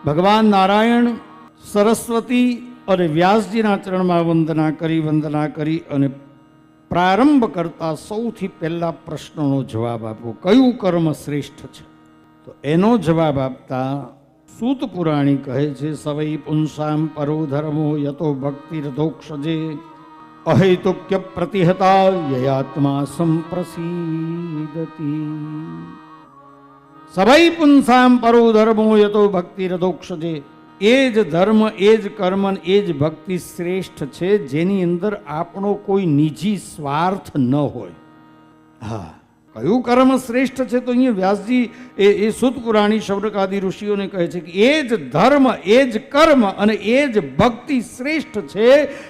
ભગવાન નારાયણ સરસ્વતી અને વ્યાસજીના ચરણમાં વંદના કરી અને પ્રારંભ કરતા સૌથી પહેલા પ્રશ્નનો જવાબ આપો, કયું કર્મ શ્રેષ્ઠ છે? તો એનો જવાબ આપતા સૂત પુરાણી કહે છે, સવૈ પુંસામ પરો ધર્મો યતો ભક્તિ રથોક્ષજે અહેતુક્ય પ્રતિહતા યયાત્મા સંપ્રસીદતી. સવૈ પુંસામ પરો ધર્મો યતો ભક્તિ રથોક્ષજે. એ જ ધર્મ, એ જ કર્મ, એ જ ભક્તિ શ્રેષ્ઠ છે જેની અંદર આપણો કોઈ નિજી સ્વાર્થ ન હોય. હા, કયું કર્મ શ્રેષ્ઠ છે? તો અહીંયા વ્યાસજી એ સૂત પુરાણી શૌનકાદિ ઋષિઓને કહે છે કે એ જ ધર્મ, એ જ કર્મ અને એ જ ભક્તિ શ્રેષ્ઠ છે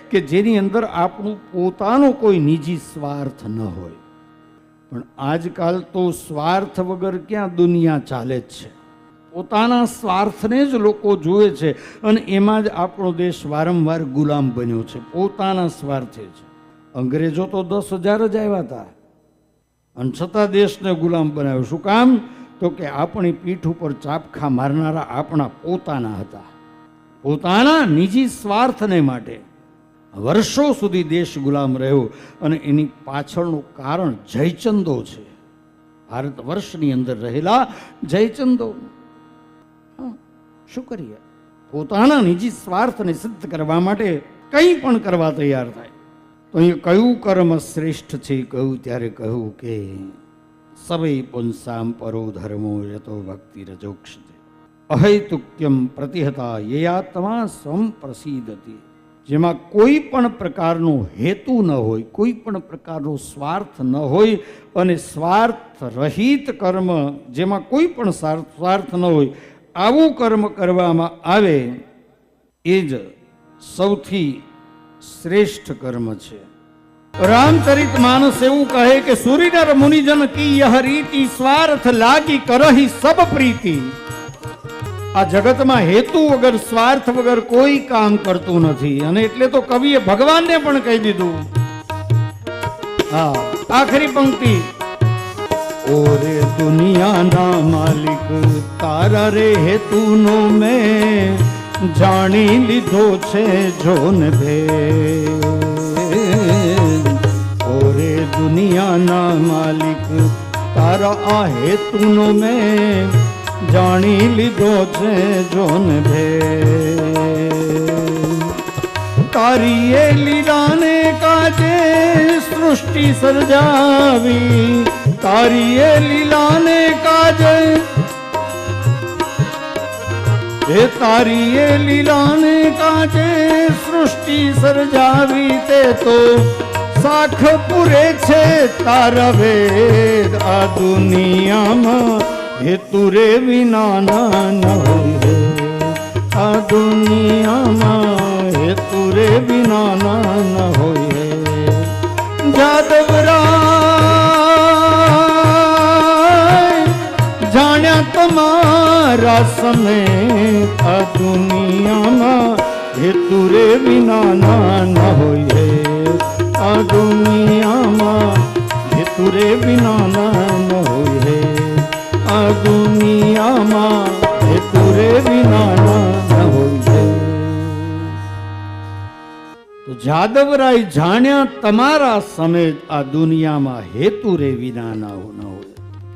કે જેની અંદર આપણું પોતાનો કોઈ નિજી સ્વાર્થ ન હોય. પણ આજકાલ તો સ્વાર્થ વગર ક્યાં દુનિયા ચાલે જ છે. પોતાના સ્વાર્થને જ લોકો જુએ છે અને એમાં જ આપણો દેશ વારંવાર ગુલામ બન્યો છે, પોતાના સ્વાર્થે જ. અંગ્રેજો તો 10,000 જ આવ્યા હતા અને છતાં દેશને ગુલામ બનાવ્યો. શું કામ? તો કે આપણી પીઠ ઉપર ચાપખા મારનારા આપણા પોતાના હતા. પોતાના નિજી સ્વાર્થને માટે વર્ષો સુધી દેશ ગુલામ રહ્યો અને એની પાછળનું કારણ જયચંદો છે. ભારત વર્ષની અંદર રહેલા જયચંદો. શું કરીએ? પોતાના નિજી સ્વાર્થને સિદ્ધ કરવા માટે કંઈ પણ કરવા તૈયાર થાય. તો અહીંયા કયું કર્મ શ્રેષ્ઠ છે કહ્યું ત્યારે કહ્યું કે સવૈ પુંસામ પરો ધર્મો યતો ભક્તિ રજોક્ષતે અહેતુક્યમ પ્રતિહતા યયાત્મા સંપ્રસીદતી. જેમાં કોઈ પણ પ્રકારનો હેતુ ન હોય, કોઈ પણ પ્રકારનો સ્વાર્થ ન હોય અને સ્વાર્થ રહિત કર્મ, જેમાં કોઈ પણ સ્વાર્થ ન હોય, આવું કર્મ કરવામાં આવે એ જ સૌથી શ્રેષ્ઠ કર્મ છે. રામચરિત માનસ એવું કહે કે સુરીનર મુનિજન કી યહ રીતિ સ્વાર્થ લાગી કરહી સબ પ્રીતિ. આ જગતમાં હેતુ વગર, સ્વાર્થ વગર કોઈ કામ કરતું નથી. અને એટલે તો કવિએ ભગવાનને પણ કહી દીધું. હા, આખરી પંક્તિ, ઓરે દુનિયાના માલિક તારા રે હેતુનો મેં જાણી લીધો છે જોન ભેદ. ઓરે દુનિયાના માલિક તારા આ હેતુનો મેં જાણી લીધો છે જોન ભેદ. તારી એ લીલાને કાજે સૃષ્ટિ સર્જાવી, તારી એ લીલાને કાજે, એ તારી એ લીલાને કાજે સૃષ્ટિ સર્જાવી. તે તો સાખ પૂરે છે તારા વેદ. આ દુનિયામાં હેતુ રે વિના ન હોય. આ દુનિયામાં હેતુ રે વિના ન હોય. જાદવરાય જાણ્યા તમારા સમે. આ દુનિયામાં હેતુ રે વિના ન હોય. આ દુનિયામાં હેતુ રે વિના ન હોય. આ દુનિયામાં હેતુ રે વિના ન હોય. તો જાદવરાય જાણ્યા તમારા સમેત આ દુનિયામાં હેતુ રે વિના ન હોય.